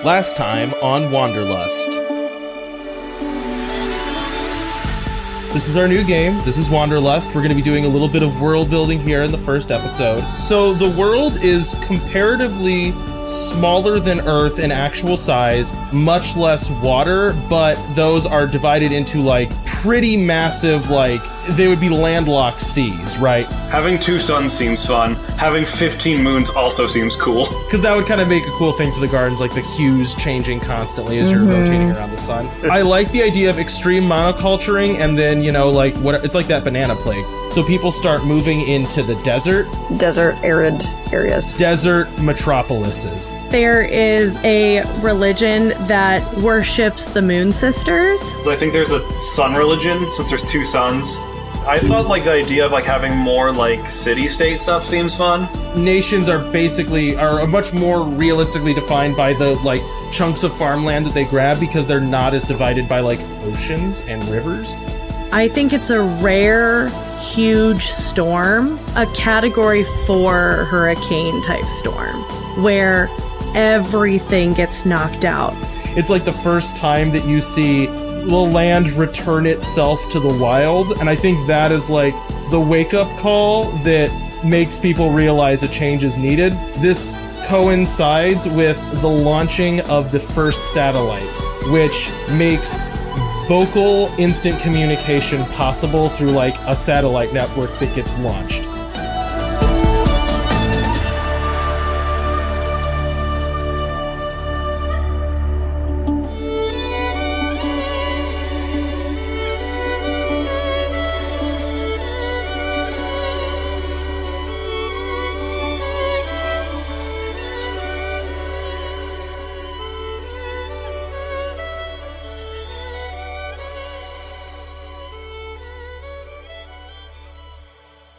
Last time on Wanderlust. This is our new game. This is Wanderlust. We're going to be doing a little bit of world building here in the first episode. So the world is comparatively smaller than Earth in actual size, much less water, but those are divided into like pretty massive, like they would be landlocked seas, right? Having 2 suns seems fun. Having 15 moons also seems cool. Because that would kind of make a cool thing for the gardens, like the hues changing constantly as you're rotating around the sun. I like the idea of extreme monoculturing, and then, you know, like what it's like that banana plague. So people start moving into the desert. Desert, arid areas. Desert metropolises. There is a religion that worships the Moon Sisters. I think there's a sun religion, since there's 2 suns. I thought like the idea of like having more like city-state stuff seems fun. Nations are much more realistically defined by the like chunks of farmland that they grab, because they're not as divided by like oceans and rivers. I think it's a rare, huge storm, a Category 4 hurricane type storm, where everything gets knocked out. It's like the first time that you see the land return itself to the wild, and I think that is like the wake-up call that makes people realize a change is needed. This coincides with the launching of the first satellites, which makes vocal instant communication possible through like a satellite network that gets launched.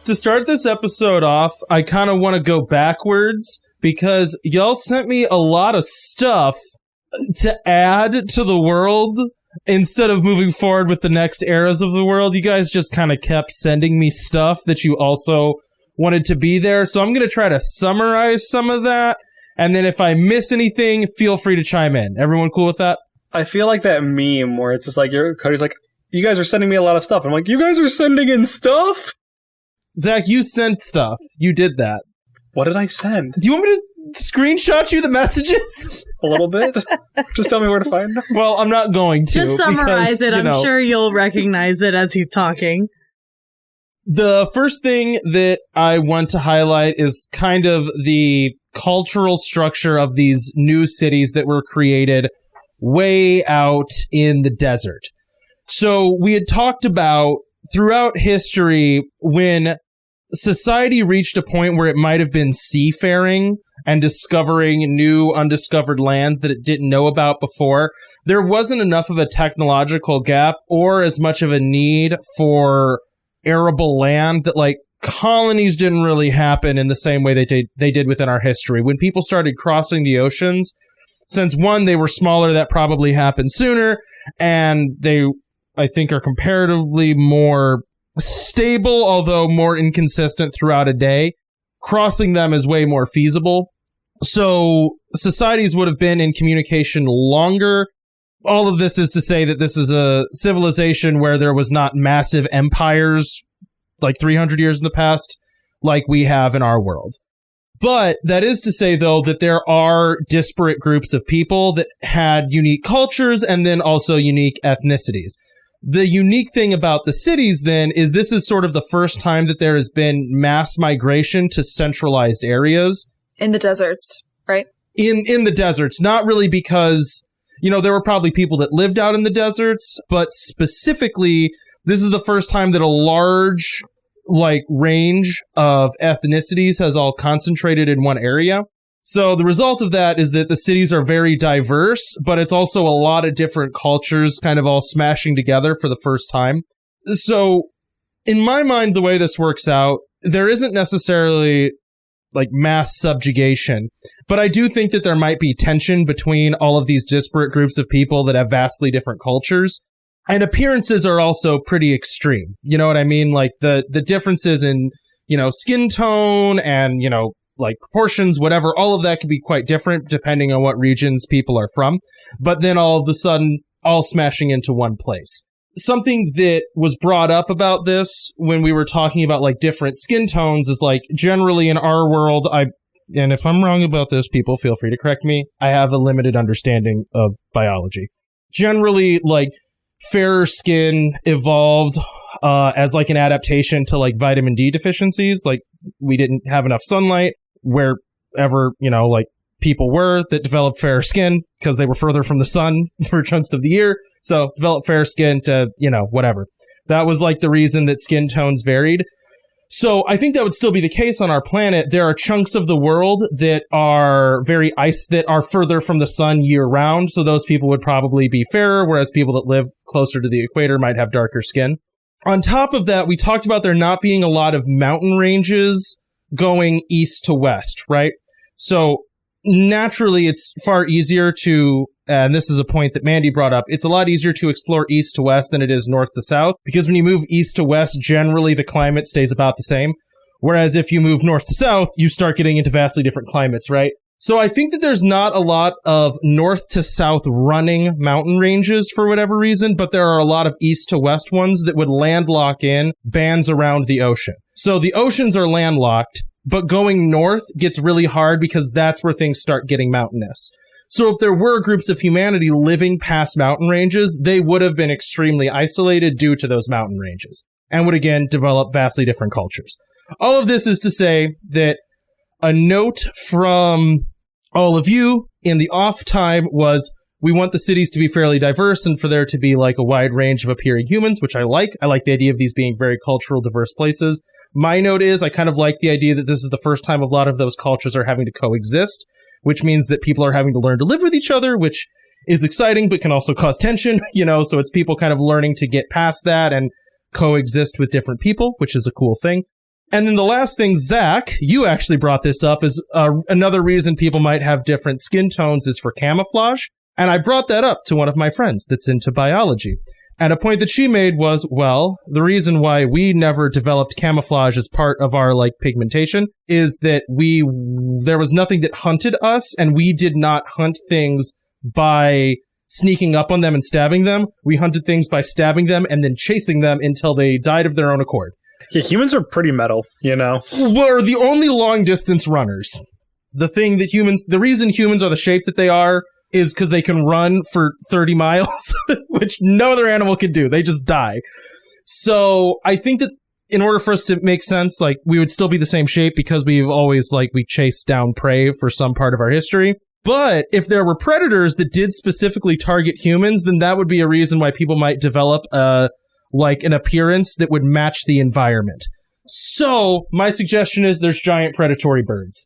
To start this episode off, I kind of want to go backwards, because y'all sent me a lot of stuff to add to the world instead of moving forward with the next eras of the world. You guys just kind of kept sending me stuff that you also wanted to be there, so I'm going to try to summarize some of that, and then if I miss anything, feel free to chime in. Everyone cool with that? I feel like that meme where it's just like, Cody's like, you guys are sending me a lot of stuff. I'm like, you guys are sending in stuff? Zach, you sent stuff. You did that. What did I send? Do you want me to screenshot you the messages? A little bit? Just tell me where to find them. Well, I'm not going to. Just summarize it. I'm sure you'll recognize it as he's talking. The first thing that I want to highlight is kind of the cultural structure of these new cities that were created way out in the desert. So we had talked about throughout history, when society reached a point where it might have been seafaring and discovering new undiscovered lands that it didn't know about before, there wasn't enough of a technological gap or as much of a need for arable land that like colonies didn't really happen in the same way they did within our history. When people started crossing the oceans, since one, they were smaller, that probably happened sooner, and they, I think, are comparatively more stable, although more inconsistent throughout a day. Crossing them is way more feasible. So societies would have been in communication longer. All of this is to say that this is a civilization where there was not massive empires like 300 years in the past like we have in our world. But that is to say, though, that there are disparate groups of people that had unique cultures and then also unique ethnicities. The unique thing about the cities, then, is this is sort of the first time that there has been mass migration to centralized areas. In the deserts, right? In the deserts. Not really because, you know, there were probably people that lived out in the deserts, but specifically, this is the first time that a large, like, range of ethnicities has all concentrated in one area. So the result of that is that the cities are very diverse, but it's also a lot of different cultures kind of all smashing together for the first time. So in my mind, the way this works out, there isn't necessarily like mass subjugation, but I do think that there might be tension between all of these disparate groups of people that have vastly different cultures. And appearances are also pretty extreme. You know what I mean? Like the differences in, you know, skin tone and, you know, like proportions, whatever. All of that could be quite different depending on what regions people are from. But then all of a sudden, all smashing into one place. Something that was brought up about this when we were talking about like different skin tones is like generally in our world, and if I'm wrong about this, people feel free to correct me. I have a limited understanding of biology. Generally, like fairer skin evolved as like an adaptation to like vitamin D deficiencies. Like we didn't have enough sunlight wherever, like people were that developed fairer skin because they were further from the sun for chunks of the year. So developed fair skin to, whatever. That was like the reason that skin tones varied. So I think that would still be the case on our planet. There are chunks of the world that are that are further from the sun year round. So those people would probably be fairer, whereas people that live closer to the equator might have darker skin. On top of that, we talked about there not being a lot of mountain ranges going east to west, right? So naturally, it's far easier to, and this is a point that Mandy brought up, it's a lot easier to explore east to west than it is north to south, because when you move east to west, generally the climate stays about the same. Whereas if you move north to south, you start getting into vastly different climates, right? So I think that there's not a lot of north to south running mountain ranges for whatever reason, but there are a lot of east to west ones that would landlock in bands around the ocean. So the oceans are landlocked, but going north gets really hard because that's where things start getting mountainous. So if there were groups of humanity living past mountain ranges, they would have been extremely isolated due to those mountain ranges and would again develop vastly different cultures. All of this is to say that a note from all of you in the off time was we want the cities to be fairly diverse and for there to be like a wide range of appearing humans, which I like. I like the idea of these being very cultural, diverse places. My note is I kind of like the idea that this is the first time a lot of those cultures are having to coexist, which means that people are having to learn to live with each other, which is exciting, but can also cause tension, so it's people kind of learning to get past that and coexist with different people, which is a cool thing. And then the last thing, Zach, you actually brought this up, is another reason people might have different skin tones is for camouflage. And I brought that up to one of my friends that's into biology. And a point that she made was, well, the reason why we never developed camouflage as part of our, pigmentation is that there was nothing that hunted us, and we did not hunt things by sneaking up on them and stabbing them. We hunted things by stabbing them and then chasing them until they died of their own accord. Yeah, humans are pretty metal, We're the only long-distance runners. The reason humans are the shape that they are is because they can run for 30 miles, which no other animal can do. They just die. So I think that in order for us to make sense, we would still be the same shape because we've always, we chased down prey for some part of our history. But if there were predators that did specifically target humans, then that would be a reason why people might develop an appearance that would match the environment. So my suggestion is there's giant predatory birds.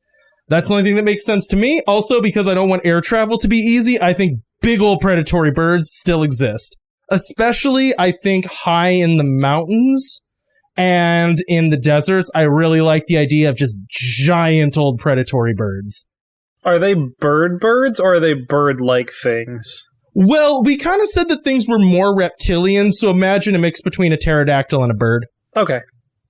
That's the only thing that makes sense to me. Also, because I don't want air travel to be easy, I think big old predatory birds still exist. Especially, I think, high in the mountains and in the deserts. I really like the idea of just giant old predatory birds. Are they birds or are they bird-like things? Well, we kind of said that things were more reptilian, so imagine a mix between a pterodactyl and a bird. Okay.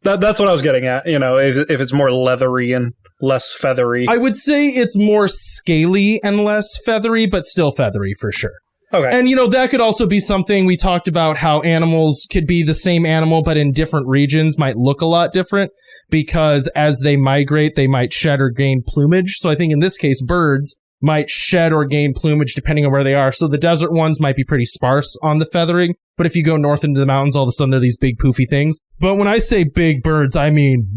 That's what I was getting at, if it's more leathery and less feathery. I would say it's more scaly and less feathery, but still feathery for sure. Okay. And, that could also be something we talked about, how animals could be the same animal, but in different regions might look a lot different because as they migrate, they might shed or gain plumage. So I think in this case, birds might shed or gain plumage depending on where they are. So the desert ones might be pretty sparse on the feathering. But if you go north into the mountains, all of a sudden they're these big poofy things. But when I say big birds, I mean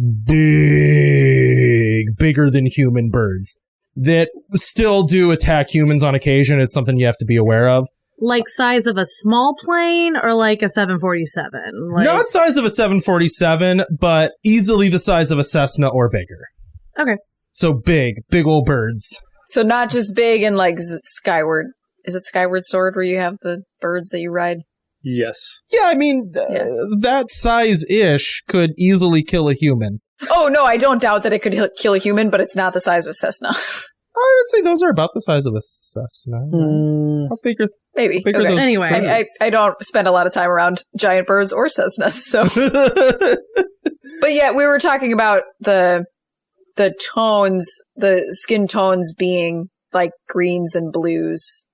bigger than human birds that still do attack humans on occasion. It's something you have to be aware of. Like size of a small plane or like a 747? Not size of a 747, but easily the size of a Cessna or bigger. Okay. So big old birds. So not just big and Skyward. Is it Skyward Sword where you have the birds that you ride? Yes. Yeah, I mean, that size-ish could easily kill a human. Oh, no, I don't doubt that it could kill a human, but it's not the size of a Cessna. I would say those are about the size of a Cessna. How big are... Maybe. Bigger okay. Anyway. I don't spend a lot of time around giant birds or Cessnas, so... But yeah, we were talking about the the tones, the skin tones being like greens and blues.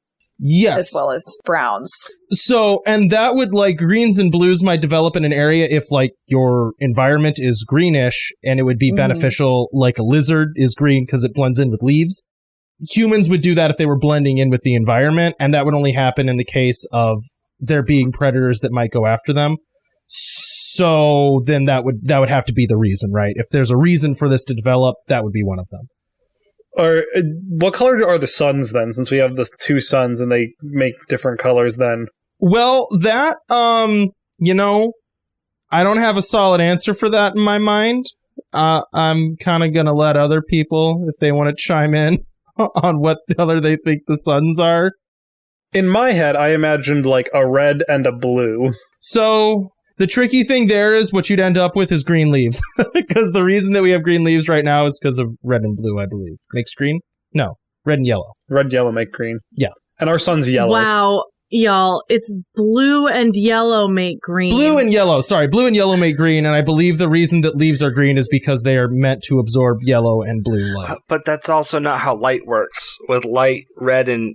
Yes. As well as browns. So, and that would, like, greens and blues might develop in an area if, like, your environment is greenish, and it would be beneficial, like a lizard is green because it blends in with leaves. Humans would do that if they were blending in with the environment, and that would only happen in the case of there being predators that might go after them. So then that would have to be the reason, right? If there's a reason for this to develop, that would be one of them. Or what color are the suns then? Since we have the two suns and they make different colors then. Well, that you know, I don't have a solid answer for that in my mind. I'm kind of gonna let other people, if they want to chime in on what color they think the suns are. In my head, I imagined like a red and a blue. So the tricky thing there is what you'd end up with is green leaves. Because the reason that we have green leaves right now is because of red and blue, I believe. Makes green? No. Red and yellow. Red and yellow make green. Yeah. And our sun's yellow. Wow, y'all. It's blue and yellow make green. Blue and yellow. Sorry. Blue and yellow make green. And I believe the reason that leaves are green is because they are meant to absorb yellow and blue light. But that's also not how light works. With light, red and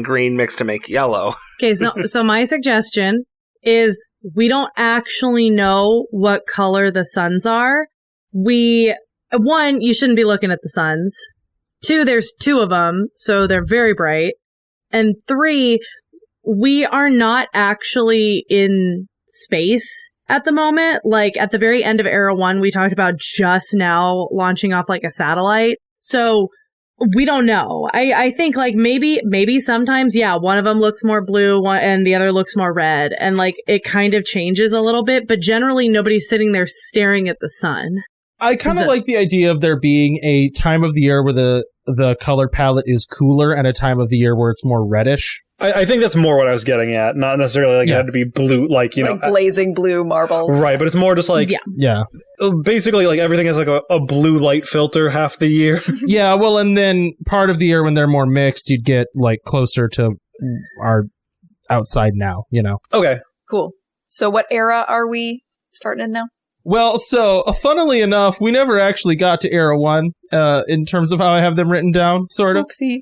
green mixed to make yellow. Okay, so my suggestion is we don't actually know what color the suns are. One, you shouldn't be looking at the suns. Two, there's two of them, so they're very bright. And three, we are not actually in space at the moment. Like, at the very end of Era 1, we talked about just now launching off, like, a satellite. So we don't know. I think, like, maybe sometimes, yeah, one of them looks more blue and the other looks more red. And, like, it kind of changes a little bit. But generally, nobody's sitting there staring at the sun. I kind of like the idea of there being a time of the year where the color palette is cooler and a time of the year where it's more reddish. I think that's more what I was getting at. Not necessarily like it had to be blue, like, you like know. blazing blue marbles. Right, but it's more just like... Yeah. Basically, like, everything has like a blue light filter half the year. Yeah, well, and then part of the year when they're more mixed, you'd get, like, closer to our outside now, you know? Okay. Cool. So what era are we starting in now? Well, so, funnily enough, we never actually got to Era 1, in terms of how I have them written down, sort of. Oopsie.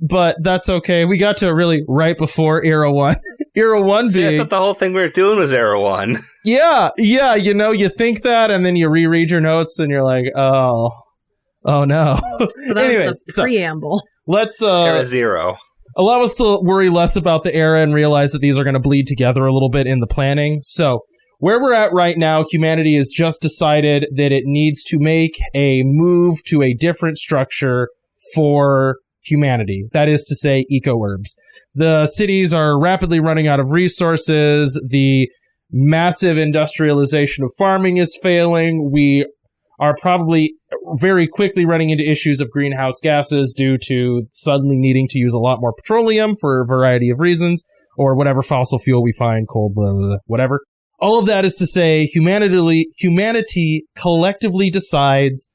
But that's okay. We got to really right before Era 1. Era 1 being... I thought the whole thing we were doing was Era 1. Yeah, you know, you think that, and then you reread your notes, and you're like, oh no. So that Anyways, was the preamble. Let's, Era 0. allow us to worry less about the era and realize that these are going to bleed together a little bit in the planning. So, where we're at right now, humanity has just decided that it needs to make a move to a different structure for humanity. That is to say, Eco Urbs. The cities are rapidly running out of resources. The massive industrialization of farming is failing. We are probably very quickly running into issues of greenhouse gases due to suddenly needing to use a lot more petroleum for a variety of reasons, or whatever fossil fuel we find, coal, blah, blah, blah, whatever. All of that is to say, humanity collectively decides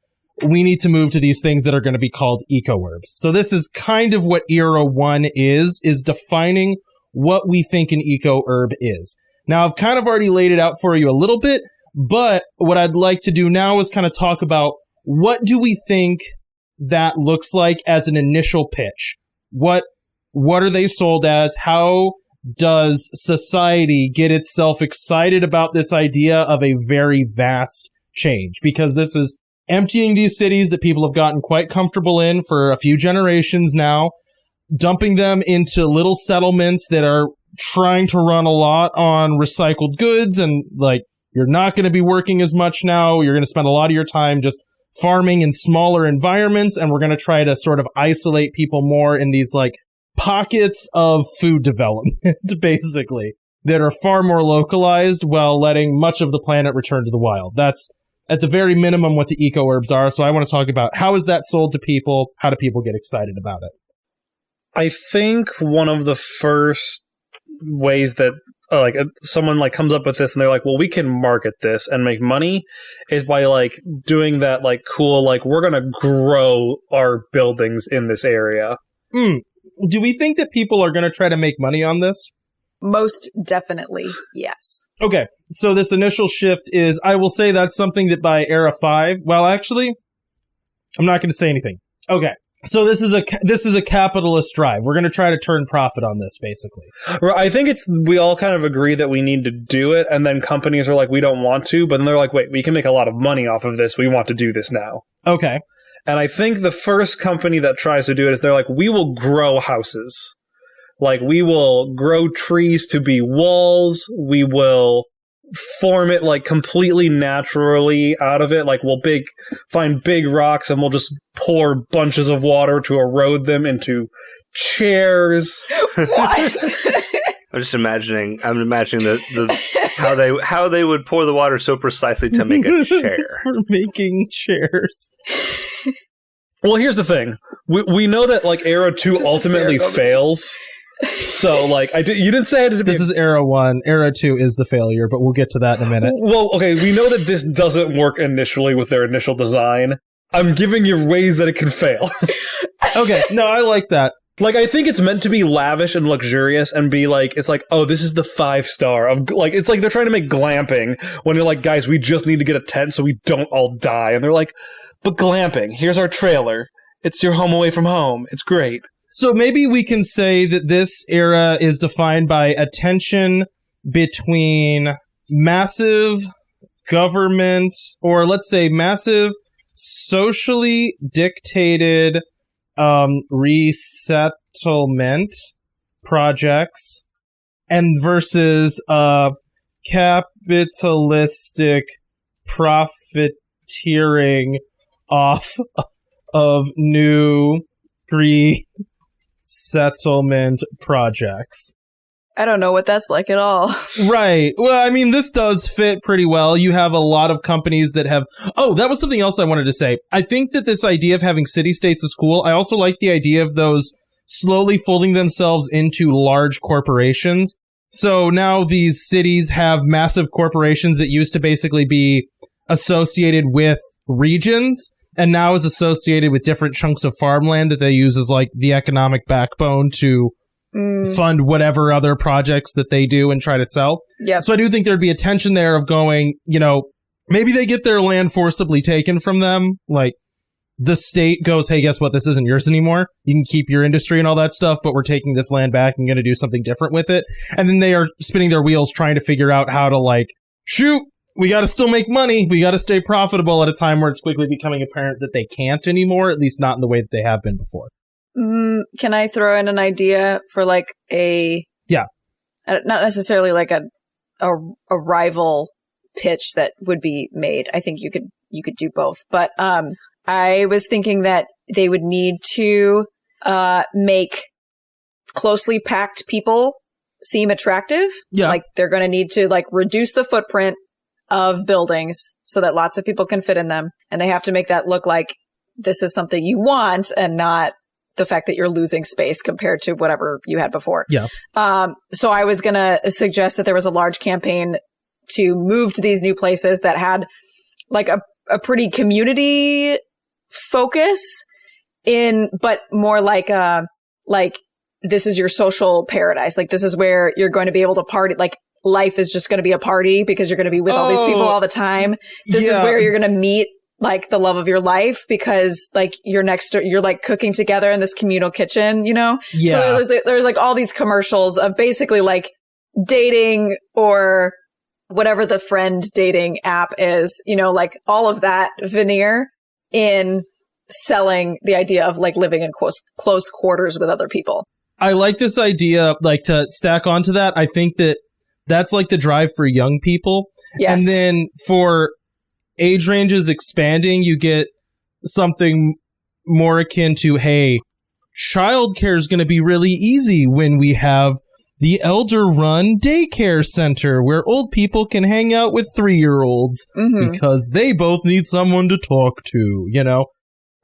we need to move to these things that are going to be called Eco Urbs. So this is kind of what Era 1 is defining what we think an Eco Urb is. Now, I've kind of already laid it out for you a little bit, but what I'd like to do now is kind of talk about what do we think that looks like as an initial pitch? What are they sold as? How does society get itself excited about this idea of a very vast change? Because this is emptying these cities that people have gotten quite comfortable in for a few generations now, dumping them into little settlements that are trying to run a lot on recycled goods, and like, you're not going to be working as much now. You're going to spend a lot of your time just farming in smaller environments, and we're going to try to sort of isolate people more in these like pockets of food development, basically, that are far more localized while letting much of the planet return to the wild. That's at the very minimum what the Eco Urbs are. So I want to talk about how is that sold to people? How do people get excited about it? I think one of the first ways that like someone like comes up with this and they're like, well, we can market this and make money is by like doing that like cool, like we're going to grow our buildings in this area. Do we think that people are going to try to make money on this? Most definitely, yes. Okay, so this initial shift is, I will say that's something that by Era 5, well, actually, I'm not going to say anything. Okay. So this is a capitalist drive. We're going to try to turn profit on this, basically. I think we all kind of agree that we need to do it, and then companies are like, we don't want to, but then they're like, wait, we can make a lot of money off of this. We want to do this now. Okay. And I think the first company that tries to do it is they're like, we will grow houses. Like, we will grow trees to be walls. We will form it like completely naturally out of it. Like, we'll find big rocks and we'll just pour bunches of water to erode them into chairs. What? I'm imagining how they would pour the water so precisely to make a chair. For making chairs. Well, here's the thing. We know that like Era 2 ultimately fails. So, like, you didn't say it. This is Era 1. Era 2 is the failure, but we'll get to that in a minute. Well, okay, we know that this doesn't work initially with their initial design. I'm giving you ways that it can fail. Okay, no, I like that. Like, I think it's meant to be lavish and luxurious and be like, it's like, oh, this is the 5-star of, like, it's like they're trying to make glamping when they're like, guys, we just need to get a tent so we don't all die. And they're like, but glamping, here's our trailer. It's your home away from home. It's great. So maybe we can say that this era is defined by a tension between massive government, or let's say massive socially dictated resettlement projects, and versus capitalistic profiteering off of new resettlement projects. I don't know what that's like at all. Right. Well, I mean, this does fit pretty well. You have a lot of companies that have... Oh, that was something else I wanted to say. I think that this idea of having city-states is cool. I also like the idea of those slowly folding themselves into large corporations. So now these cities have massive corporations that used to basically be associated with regions, and now is associated with different chunks of farmland that they use as like the economic backbone to fund whatever other projects that they do and try to sell. Yeah. So I do think there'd be a tension there of going, you know, maybe they get their land forcibly taken from them. Like the state goes, hey, guess what? This isn't yours anymore. You can keep your industry and all that stuff, but we're taking this land back and going to do something different with it. And then they are spinning their wheels trying to figure out how to like, shoot, we got to still make money. We got to stay profitable at a time where it's quickly becoming apparent that they can't anymore, at least not in the way that they have been before. Can I throw in an idea for like not necessarily like a rival pitch that would be made. I think you could do both, but I was thinking that they would need to make closely packed people seem attractive. Yeah. Like they're going to need to like reduce the footprint of buildings so that lots of people can fit in them, and they have to make that look like this is something you want and not the fact that you're losing space compared to whatever you had before. Yeah. So I was going to suggest that there was a large campaign to move to these new places that had like a pretty community focus but more like this is your social paradise. Like this is where you're going to be able to party. Like life is just going to be a party because you're going to be with all these people all the time. This is where you're going to meet like the love of your life because like you're like cooking together in this communal kitchen, you know? Yeah. So there's like all these commercials of basically like dating or whatever the friend dating app is, you know, like all of that veneer in selling the idea of like living in close quarters with other people. I like this idea, like to stack onto that. I think that's like the drive for young people. Yes. And then for age ranges expanding, you get something more akin to, hey, childcare is going to be really easy when we have the elder-run daycare center where old people can hang out with 3-year-olds because they both need someone to talk to, you know?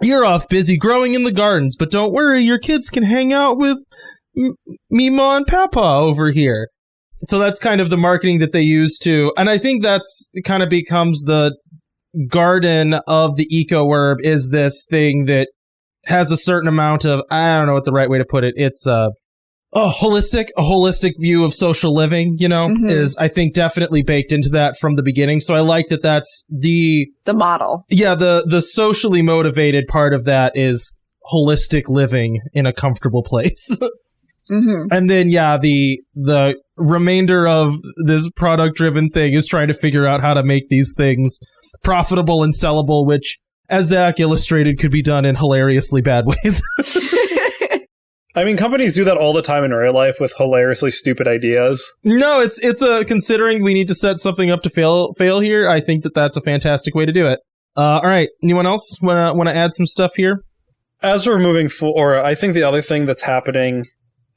You're off busy growing in the gardens, but don't worry, your kids can hang out with Mima and Papa over here. So that's kind of the marketing that they use to, and I think that's kind of becomes the garden of the Eco Urb, is this thing that has a certain amount of, I don't know what the right way to put it. It's a holistic view of social living, is, I think, definitely baked into that from the beginning. So I like that that's the model. Yeah, the socially motivated part of that is holistic living in a comfortable place. And then, the remainder of this product-driven thing is trying to figure out how to make these things profitable and sellable, which, as Zach illustrated, could be done in hilariously bad ways. I mean, companies do that all the time in real life with hilariously stupid ideas. No, it's considering we need to set something up to fail here, I think that's a fantastic way to do it. All right, anyone else want to add some stuff here? As we're moving forward, I think the other thing that's happening,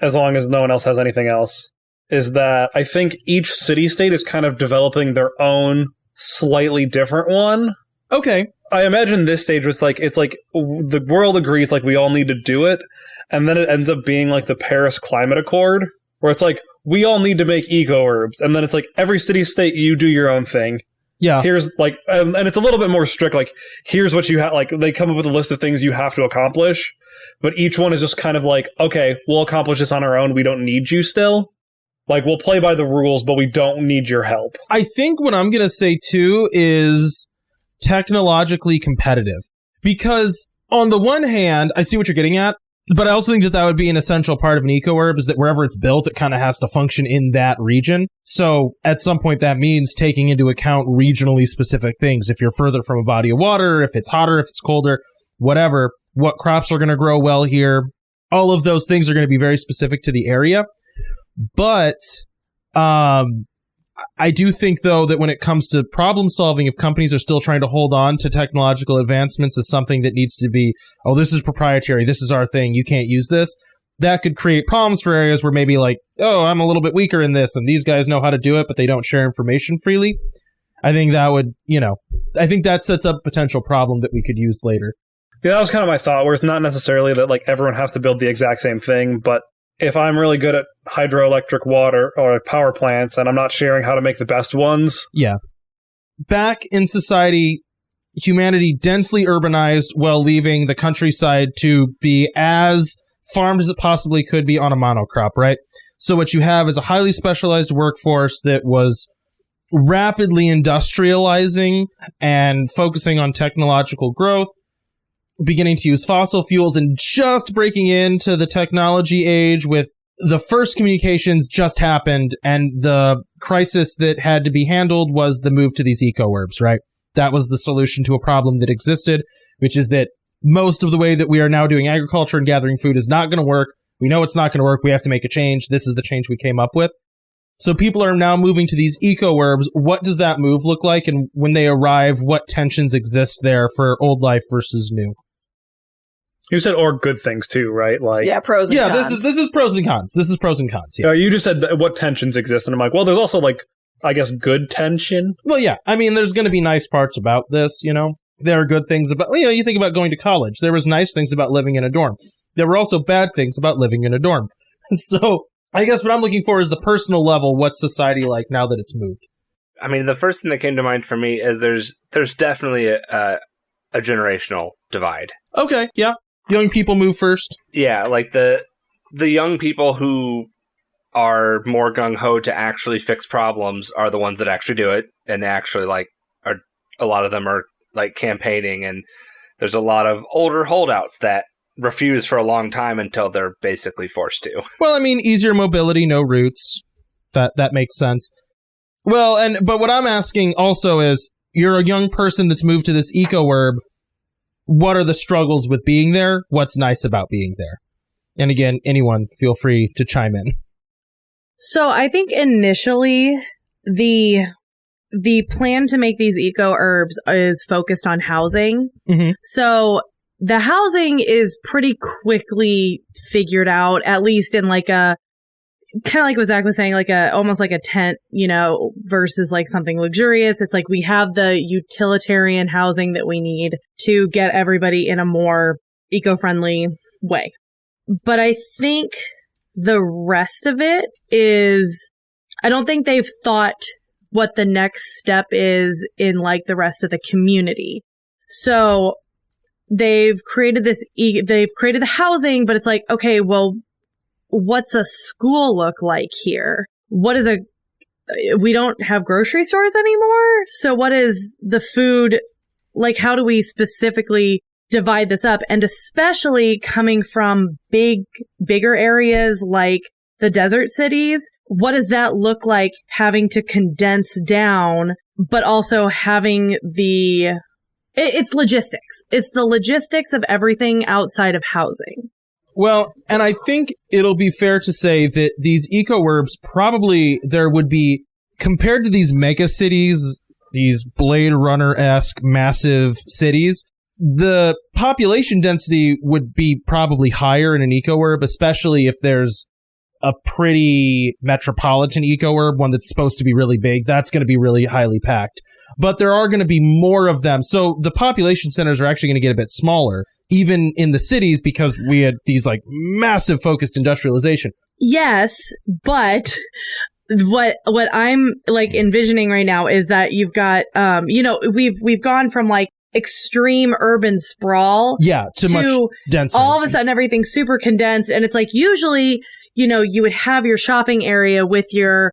as long as no one else has anything else, is that I think each city-state is kind of developing their own slightly different one. Okay. I imagine this stage was it's like the world agrees we all need to do it, and then it ends up being like the Paris Climate Accord, where it's like, we all need to make Eco Urbs, and then it's like, every city-state, you do your own thing. Yeah. Here's and it's a little bit more strict, here's what you have, they come up with a list of things you have to accomplish, but each one is just kind of okay, we'll accomplish this on our own, we don't need you still. We'll play by the rules, but we don't need your help. I think what I'm going to say, too, is technologically competitive. Because, on the one hand, I see what you're getting at, but I also think that would be an essential part of an Eco Urb, is that wherever it's built, it kind of has to function in that region. So, at some point, that means taking into account regionally specific things. If you're further from a body of water, if it's hotter, if it's colder, whatever, what crops are going to grow well here, all of those things are going to be very specific to the area. But I do think, though, that when it comes to problem solving, if companies are still trying to hold on to technological advancements as something that needs to be, this is proprietary, this is our thing, you can't use this, that could create problems for areas where maybe I'm a little bit weaker in this, and these guys know how to do it, but they don't share information freely. I think that would, I think that sets up a potential problem that we could use later. Yeah, that was kind of my thought, where it's not necessarily that everyone has to build the exact same thing, but if I'm really good at hydroelectric water or power plants and I'm not sharing how to make the best ones. Yeah. Back in society, humanity densely urbanized while leaving the countryside to be as farmed as it possibly could be on a monocrop, right? So what you have is a highly specialized workforce that was rapidly industrializing and focusing on technological growth, beginning to use fossil fuels, and just breaking into the technology age with the first communications just happened, and the crisis that had to be handled was the move to these Eco Urbs, right? That was the solution to a problem that existed, which is that most of the way that we are now doing agriculture and gathering food is not going to work. We know it's not going to work. We have to make a change. This is the change we came up with. So people are now moving to these Eco Urbs. What does that move look like? And when they arrive, what tensions exist there for old life versus new? You said or good things too, right? Pros and cons. Yeah, this is pros and cons. This is pros and cons. Yeah. You just said what tensions exist, and I'm like, well, there's also I guess good tension. Well, yeah. I mean, there's going to be nice parts about this. There are good things about. You think about going to college. There was nice things about living in a dorm. There were also bad things about living in a dorm. So I guess what I'm looking for is the personal level. What's society like now that it's moved? I mean, the first thing that came to mind for me is there's definitely a generational divide. Okay. Yeah. Young people move first. Yeah, the young people who are more gung-ho to actually fix problems are the ones that actually do it, and they actually are, a lot of them are campaigning, and there's a lot of older holdouts that refuse for a long time until they're basically forced to. Well, I mean, easier mobility, no roots. That makes sense. Well, but what I'm asking also is, you're a young person that's moved to this Eco Urb. What are the struggles with being there? What's nice about being there? And again, anyone, feel free to chime in. So I think initially the plan to make these Eco Urbs is focused on housing. Mm-hmm. So the housing is pretty quickly figured out, at least in a kind of like what Zach was saying, almost like a tent, versus something luxurious. It's we have the utilitarian housing that we need to get everybody in a more eco-friendly way. But I think the rest of it is, I don't think they've thought what the next step is in the rest of the community. So they've created they've created the housing, but it's okay, well, what's a school look like here? We don't have grocery stores anymore. So what is the food, like, how do we specifically divide this up? And especially coming from bigger areas like the desert cities, what does that look like having to condense down, but also having it's logistics. It's the logistics of everything outside of housing. Well, and I think it'll be fair to say that these Eco Urbs probably there would be, compared to these mega cities, these Blade Runner-esque massive cities, the population density would be probably higher in an Eco Urb, especially if there's a pretty metropolitan Eco Urb, one that's supposed to be really big. That's going to be really highly packed. But there are going to be more of them. So the population centers are actually going to get a bit smaller, even in the cities, because we had these like massive focused industrialization. Yes, but what I'm like envisioning right now is that you've got we've gone from like extreme urban sprawl to much denser. All of a sudden everything's super condensed, and it's like usually you would have your shopping area with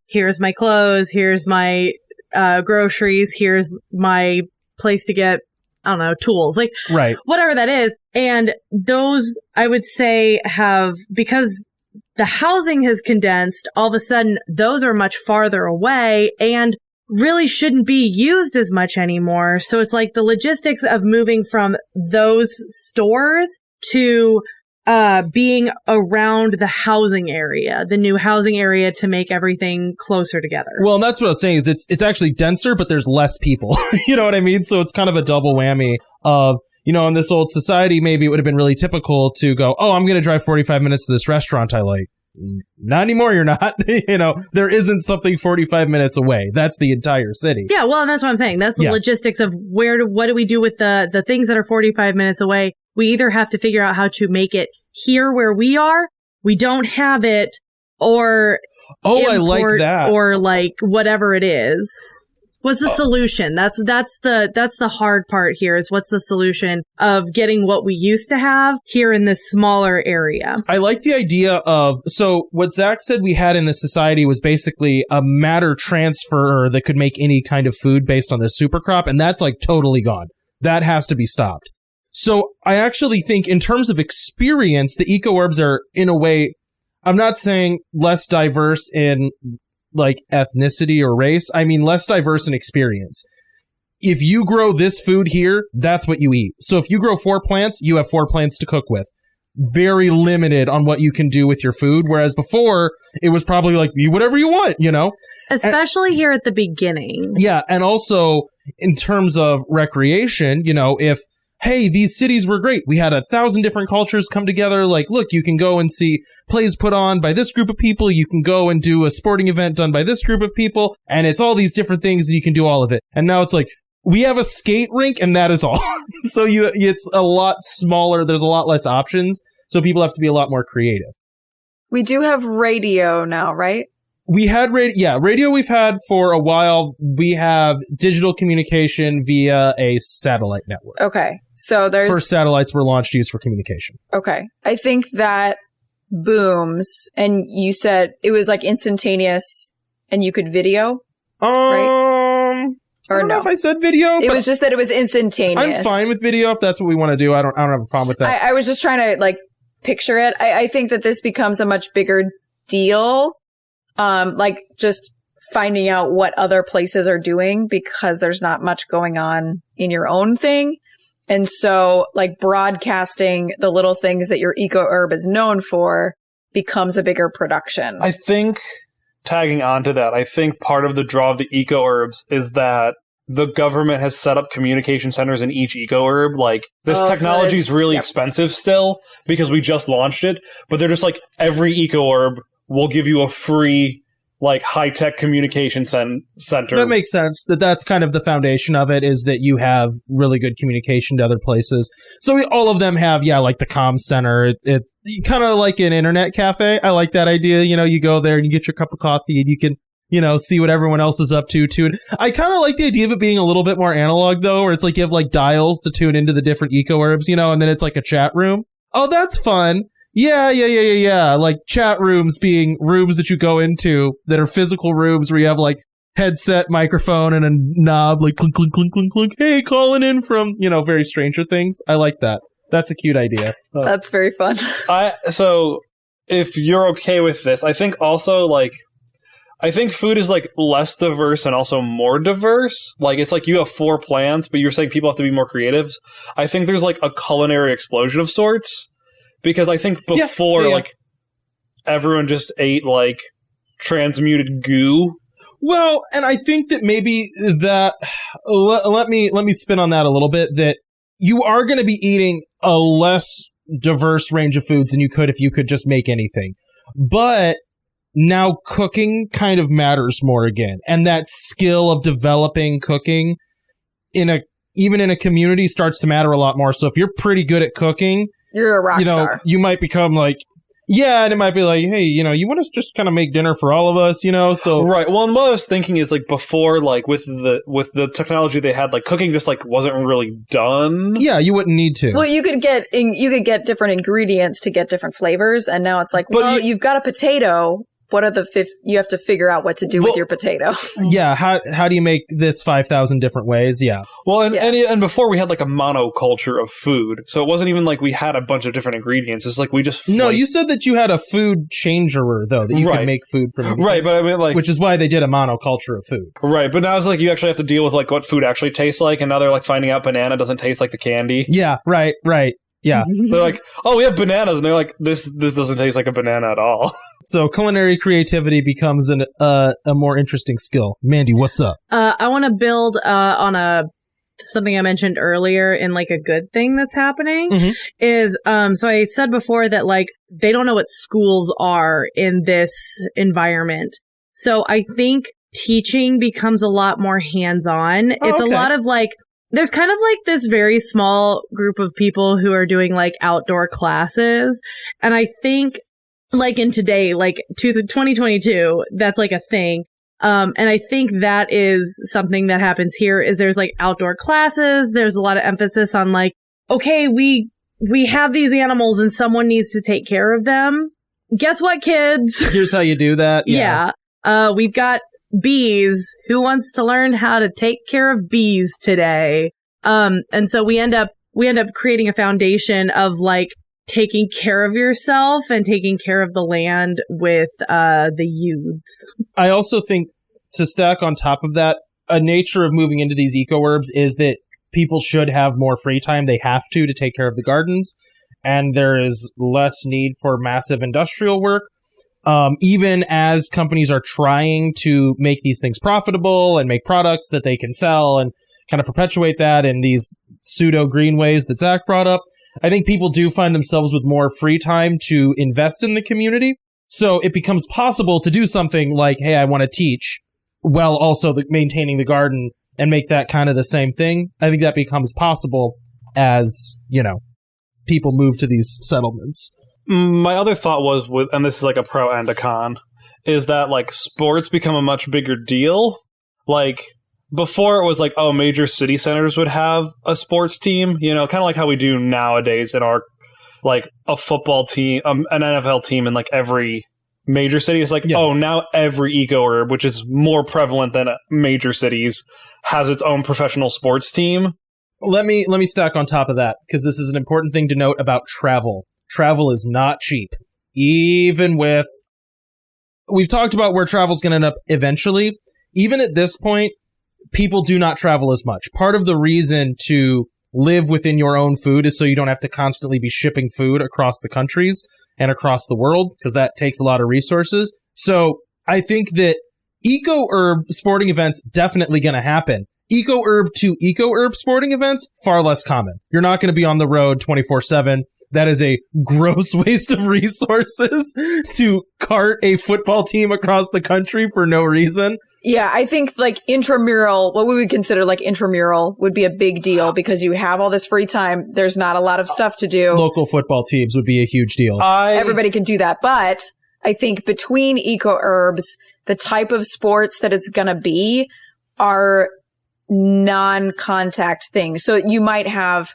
here's my clothes, here's my groceries, here's my place to get, I don't know, tools, like whatever that is. And those, I would say, because the housing has condensed, all of a sudden those are much farther away and really shouldn't be used as much anymore. So it's like the logistics of moving from those stores to being around the housing area, the new housing area, to make everything closer together. Well, and that's what I was saying, is it's actually denser, but there's less people. You know what I mean? So it's kind of a double whammy of, in this old society, maybe it would have been really typical to go, oh, I'm going to drive 45 minutes to this restaurant I like. Not anymore, you're not. There isn't something 45 minutes away. That's the entire city. Yeah, well, and that's what I'm saying. That's the logistics of what do we do with the things that are 45 minutes away? We either have to figure out how to make it here where we are, we don't have it, or I like that, or like whatever it is. What's the solution? That's the hard part here, is what's the solution of getting what we used to have here in this smaller area. I like the idea of, so what Zach said we had in this society was basically a matter transfer that could make any kind of food based on the super crop, and that's like totally gone. That has to be stopped. So I actually think in terms of experience, the Eco Urbs are, in a way, I'm not saying less diverse in like ethnicity or race. I mean, less diverse in experience. If you grow this food here, that's what you eat. So if you grow 4 plants, you have 4 plants to cook with. Very limited on what you can do with your food. Whereas before, it was probably like, eat whatever you want, Especially here at the beginning. Yeah. And also in terms of recreation, if, hey, these cities were great. We had 1,000 different cultures come together. Like, look, you can go and see plays put on by this group of people. You can go and do a sporting event done by this group of people. And it's all these different things, and you can do all of it. And now it's like, we have a skate rink, and that is all. So it's a lot smaller. There's a lot less options. So people have to be a lot more creative. We do have radio now, right? We had radio. Yeah, radio we've had for a while. We have digital communication via a satellite network. Okay. So first satellites were launched used for communication. Okay. I think that booms, and you said it was like instantaneous and you could video, right? Or I don't know if I said video. It was just that it was instantaneous. I'm fine with video if that's what we want to do. I don't have a problem with that. I was just trying to like picture it. I think that this becomes a much bigger deal. Like just finding out what other places are doing, because there's not much going on in your own thing. And so like broadcasting the little things that your Eco Urb is known for becomes a bigger production. I think, tagging onto that, I think part of the draw of the Eco Urbs is that the government has set up communication centers in each Eco Urb. Like, this technology is really expensive still because we just launched it, but they're just like, every Eco Urb will give you a free, like, high-tech communication center. That makes sense. That's kind of the foundation of it, is that you have really good communication to other places. So all of them have, like the comm center. It's kind of like an internet cafe. I like that idea. You go there and you get your cup of coffee and you can, see what everyone else is up to too. And I kind of like the idea of it being a little bit more analog, though, where it's like you have like dials to tune into the different Eco Urbs, and then it's like a chat room. Oh, that's fun. Yeah. Like chat rooms being rooms that you go into that are physical rooms where you have like headset, microphone, and a knob, like clink, clink, clink, clink, clink. Hey, calling in from, very Stranger Things. I like that. That's a cute idea. That's very fun. So if you're okay with this, I think also I think food is like less diverse and also more diverse. Like it's like you have 4 plans, but you're saying people have to be more creative. I think there's like a culinary explosion of sorts because I think before like everyone just ate like transmuted goo. Well, and I think that maybe that let me spin on that a little bit, that you are going to be eating a less diverse range of foods than you could if you could just make anything. But now cooking kind of matters more again. And that skill of developing cooking even in a community starts to matter a lot more. So if you're pretty good at cooking, you're a rock star. You might become like, and it might be like, hey, you want to just kind of make dinner for all of us, so. Right. Well, and what I was thinking is like before, like with the technology they had, like cooking just like wasn't really done. Yeah, you wouldn't need to. Well, you could get different ingredients to get different flavors. And now it's like, you've got a potato. What are you have to figure out what to do with your potato. Yeah. How do you make this 5,000 different ways? Yeah. Well, and before we had like a monoculture of food. So it wasn't even like we had a bunch of different ingredients. It's like we just... No, you said that you had a food changerer though, that you could make food from. Right. But I mean like... Which is why they did a monoculture of food. Right. But now it's like you actually have to deal with like what food actually tastes like. And now they're like finding out banana doesn't taste like the candy. Yeah. Right. Yeah. They're like, oh, we have bananas. And they're like, this doesn't taste like a banana at all. So culinary creativity becomes a more interesting skill. Mandy, what's up? I want to build on something I mentioned earlier in like a good thing that's happening is, so I said before that like they don't know what schools are in this environment. So I think teaching becomes a lot more hands-on. It's a lot of like, there's kind of like this very small group of people who are doing like outdoor classes. And I think like in today, like 2022, that's like a thing. And I think that is something that happens here is there's like outdoor classes. There's a lot of emphasis on like, okay, we have these animals and someone needs to take care of them. Guess what, kids? Here's how you do that. Yeah. We've got bees. Who wants to learn how to take care of bees today? And so we end up creating a foundation of like taking care of yourself and taking care of the land with the youths. I also think to stack on top of that, a nature of moving into these eco urbs is that people should have more free time. They have to take care of the gardens, and there is less need for massive industrial work. Even as companies are trying to make these things profitable and make products that they can sell and kind of perpetuate that in these pseudo green ways that Zach brought up, I think people do find themselves with more free time to invest in the community. So it becomes possible to do something like, hey, I want to teach while also maintaining the garden and make that kind of the same thing. I think that becomes possible as, people move to these settlements. My other thought was and this is like a pro and a con, is that like sports become a much bigger deal. Like before it was like, oh, major city centers would have a sports team, kind of like how we do nowadays in our, like a football team, an NFL team in like every major city. It's like, oh, now every eco urb, which is more prevalent than major cities, has its own professional sports team. Let me stack on top of that, because this is an important thing to note about travel. Travel is not cheap. Even with... We've talked about where travel's going to end up eventually. Even at this point, people do not travel as much. Part of the reason to live within your own food is so you don't have to constantly be shipping food across the countries and across the world, because that takes a lot of resources. So I think that eco urb sporting events definitely going to happen. Eco urb to eco urb sporting events, far less common. You're not going to be on the road 24/7. That is a gross waste of resources to cart a football team across the country for no reason. Yeah, I think like intramural, what we would consider like intramural would be a big deal because you have all this free time. There's not a lot of stuff to do. Local football teams would be a huge deal. Everybody can do that. But I think between eco urbs, the type of sports that it's going to be are non-contact things. So you might have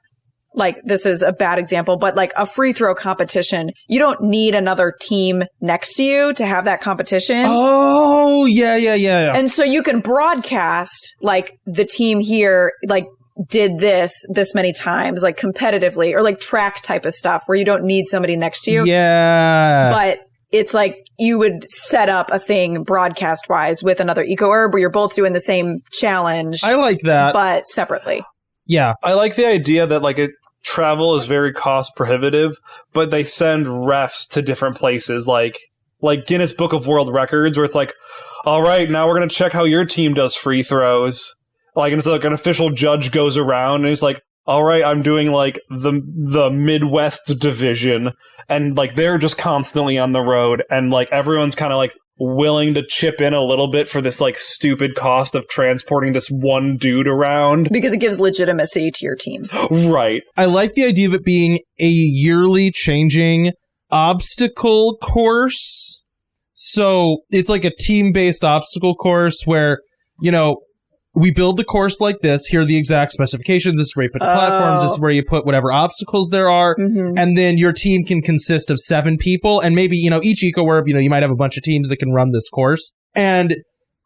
like this is a bad example, but like a free throw competition, you don't need another team next to you to have that competition. Oh, yeah. And so you can broadcast like the team here, like did this many times, like competitively, or like track type of stuff where you don't need somebody next to you. Yeah. But it's like you would set up a thing broadcast wise with another Eco Urb where you're both doing the same challenge. I like that. But separately. Yeah. I like the idea that like travel is very cost prohibitive, but they send refs to different places, like Guinness Book of World Records, where it's like, all right, now we're going to check how your team does free throws. Like, and it's like an official judge goes around and he's like, all right, I'm doing like the Midwest division, and like they're just constantly on the road, and like everyone's kind of like willing to chip in a little bit for this like stupid cost of transporting this one dude around. Because it gives legitimacy to your team. Right. I like the idea of it being a yearly changing obstacle course. So it's like a team-based obstacle course where, you know, we build the course like this. Here are the exact specifications. This is where you put the platforms. This is where you put whatever obstacles there are. Mm-hmm. And then your team can consist of 7 people. And maybe, you know, each Eco Urb, you know, you might have a bunch of teams that can run this course. And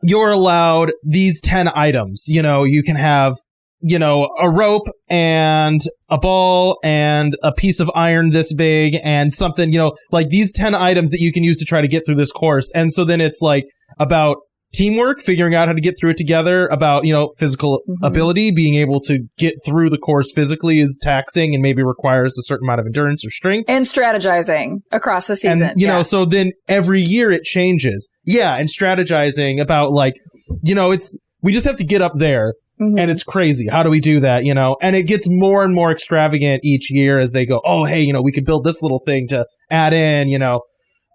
you're allowed these 10 items. You know, you can have, you know, a rope and a ball and a piece of iron this big and something, you know, like these 10 items that you can use to try to get through this course. And so then it's like about teamwork, figuring out how to get through it together, about, you know, physical ability, being able to get through the course physically is taxing and maybe requires a certain amount of endurance or strength. And strategizing across the season. And, you know, so then every year it changes. Yeah, and strategizing about like, you know, we just have to get up there. Mm-hmm. And it's crazy. How do we do that, you know? And it gets more and more extravagant each year as they go, oh, hey, you know, we could build this little thing to add in, you know.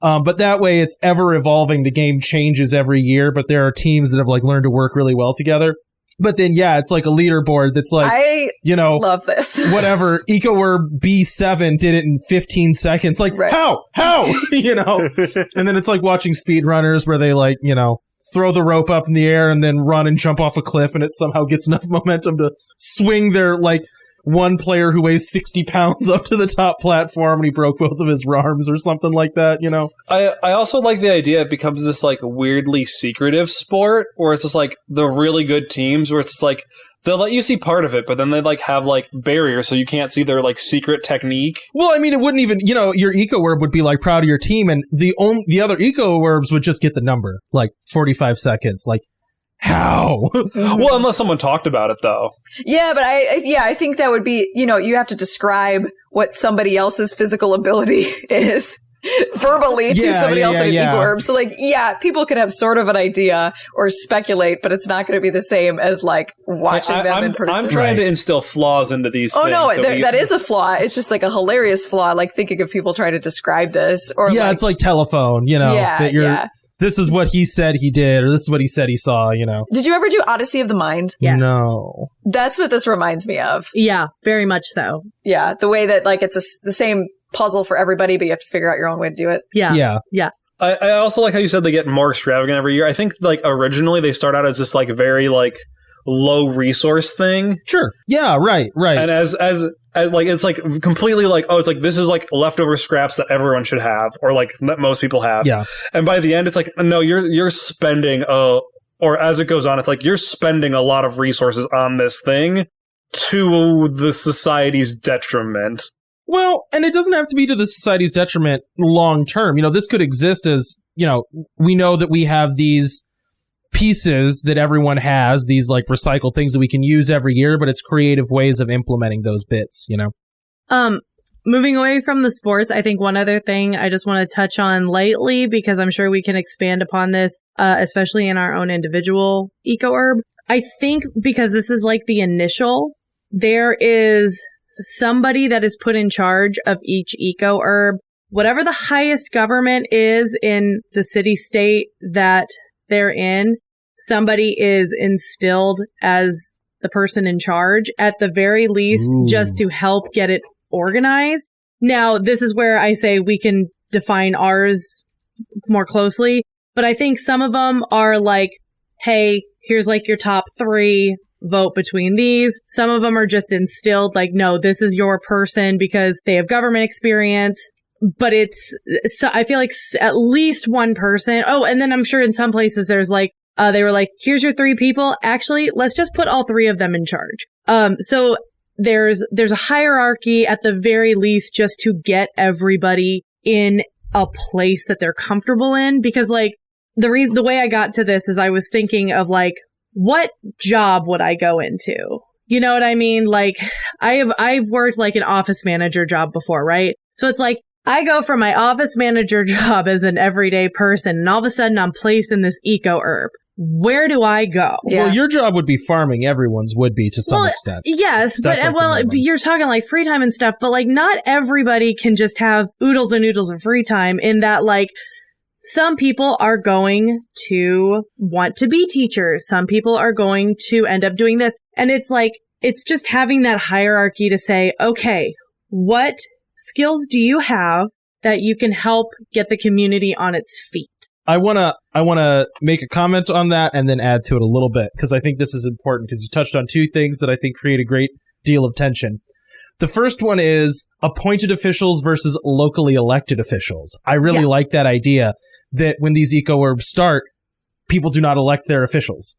But that way it's ever evolving. The game changes every year, but there are teams that have like learned to work really well together. But then, yeah, it's like a leaderboard that's like, you know, love this. Whatever. Eco Urb B7 did it in 15 seconds. Like, right. How? You know? And then it's like watching speedrunners where they like, you know, throw the rope up in the air and then run and jump off a cliff, and it somehow gets enough momentum to swing their like one player who weighs 60 pounds up to the top platform and he broke both of his arms or something like that, you know? I also like the idea it becomes this like weirdly secretive sport where it's just like the really good teams where it's just like they'll let you see part of it, but then they like have like barriers so you can't see their like secret technique. Well, I mean, it wouldn't even, you know, your Eco Urb would be like proud of your team, and the other Eco Urbs would just get the number, like 45 seconds. Like, how? Well, unless someone talked about it, though. Yeah, but I think that would be, you know, you have to describe what somebody else's physical ability is verbally to somebody else in an Eco Urb. So, like, yeah, people can have sort of an idea or speculate, but it's not going to be the same as, like, watching them in person. I'm trying to instill flaws into these things. Oh, no, that is a flaw. It's just, like, a hilarious flaw, like, thinking of people trying to describe this. Or yeah, like, it's like telephone, you know. Yeah, this is what he said he did, or this is what he said he saw, you know. Did you ever do Odyssey of the Mind? Yes. No. That's what this reminds me of. Yeah, very much so. Yeah, the way that, like, it's the same puzzle for everybody, but you have to figure out your own way to do it. Yeah. I also like how you said they get more extravagant every year. I think, like, originally they start out as this, like, very, like, low resource thing. Sure. Yeah, right. And as like, it's like completely like, oh, it's like, this is like leftover scraps that everyone should have, or like that most people have. Yeah. And by the end, it's like, no, you're spending, or as it goes on, it's like, you're spending a lot of resources on this thing to the society's detriment. Well, and it doesn't have to be to the society's detriment long term. You know, this could exist as, you know, we know that we have these pieces that everyone has, these like recycled things that we can use every year, but it's creative ways of implementing those bits, you know? Moving away from the sports, I think one other thing I just want to touch on lightly, because I'm sure we can expand upon this, especially in our own individual Eco Urb. I think because this is like the initial, there is somebody that is put in charge of each Eco Urb. Whatever the highest government is in the city-state that they're in, somebody is instilled as the person in charge, at the very least, just to help get it organized. Now, this is where I say we can define ours more closely, but I think some of them are like, hey, here's like your top 3 vote between these. Some of them are just instilled, like, no, this is your person because they have government experience. But so I feel like at least one person. Oh, and then I'm sure in some places there's like, they were like, here's your 3 people. Actually, let's just put all 3 of them in charge. So there's a hierarchy at the very least just to get everybody in a place that they're comfortable in. Because like the way I got to this is I was thinking of like, what job would I go into? You know what I mean? Like I've worked like an office manager job before, right? So it's like, I go from my office manager job as an everyday person, and all of a sudden I'm placed in this Eco Urb. Where do I go? Yeah. Well, your job would be farming. Everyone's would be to some extent. Yes, but you're talking like free time and stuff, but like not everybody can just have oodles and oodles of free time in that like some people are going to want to be teachers. Some people are going to end up doing this. And it's like, it's just having that hierarchy to say, okay, what skills do you have that you can help get the community on its feet? I want to make a comment on that and then add to it a little bit because I think this is important because you touched on 2 things that I think create a great deal of tension. The first one is appointed officials versus locally elected officials. I really like that idea that when these Eco Urbs start, people do not elect their officials.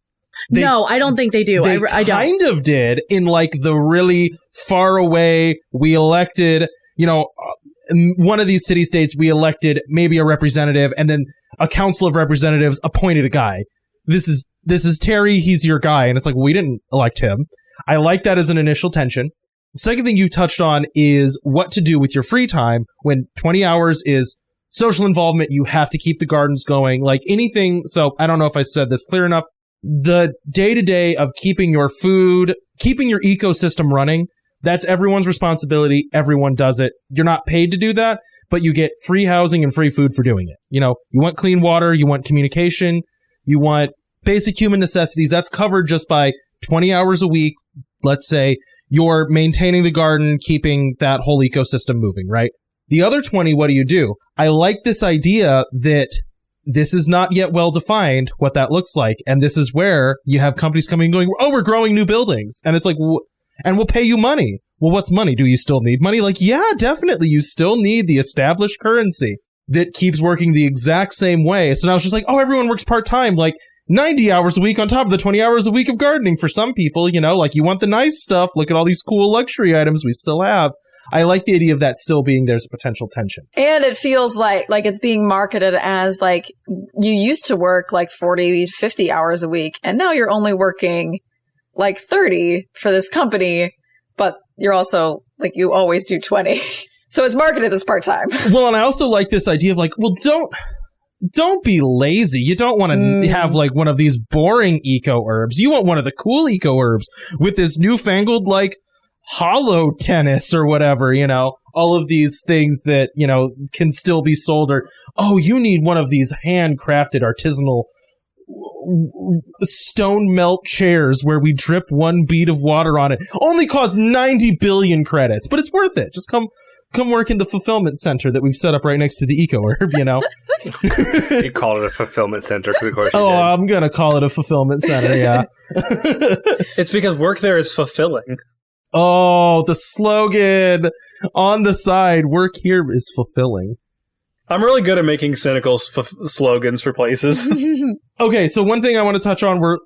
No, I don't think they do. They I don't. kind of did in like the really far away, we elected, in one of these city-states, we elected maybe a representative and then a council of representatives appointed a guy. This is Terry. He's your guy. And it's like, we didn't elect him. I like that as an initial tension. The second thing you touched on is what to do with your free time when 20 hours is social involvement. You have to keep the gardens going, like anything. So I don't know if I said this clear enough. The day-to-day of keeping your food, keeping your ecosystem running, that's everyone's responsibility. Everyone does it. You're not paid to do that, but you get free housing and free food for doing it. You want clean water, you want communication, you want basic human necessities. That's covered just by 20 hours a week. Let's say you're maintaining the garden, keeping that whole ecosystem moving, right? The other 20, what do? I like this idea that this is not yet well defined what that looks like. And this is where you have companies coming and going, oh, we're growing new buildings. And it's like, and we'll pay you money. Well, what's money? Do you still need money? Like, yeah, definitely. You still need the established currency that keeps working the exact same way. So now it's just like, oh, everyone works part-time, like 90 hours a week on top of the 20 hours a week of gardening for some people, like you want the nice stuff. Look at all these cool luxury items we still have. I like the idea of that still being there's a potential tension. And it feels like it's being marketed as like you used to work like 40, 50 hours a week, and now you're only working like 30 for this company, but you're also like you always do 20. So it's marketed as part-time. Well, and I also like this idea of like, well, don't be lazy. You don't want to have like one of these boring Eco Urbs. You want one of the cool Eco Urbs with this newfangled like hollow tennis or whatever, all of these things that, can still be sold. Or, oh, you need one of these handcrafted artisanal stone melt chairs where we drip one bead of water on it. Only costs 90 billion credits, but it's worth it. Just come work in the fulfillment center that we've set up right next to the Eco Urb, You call it a fulfillment center because of course you did. I'm going to call it a fulfillment center, yeah. It's because work there is fulfilling. Oh, the slogan on the side, work here is fulfilling. I'm really good at making cynical slogans for places. Okay, so one thing I want to touch on, we're,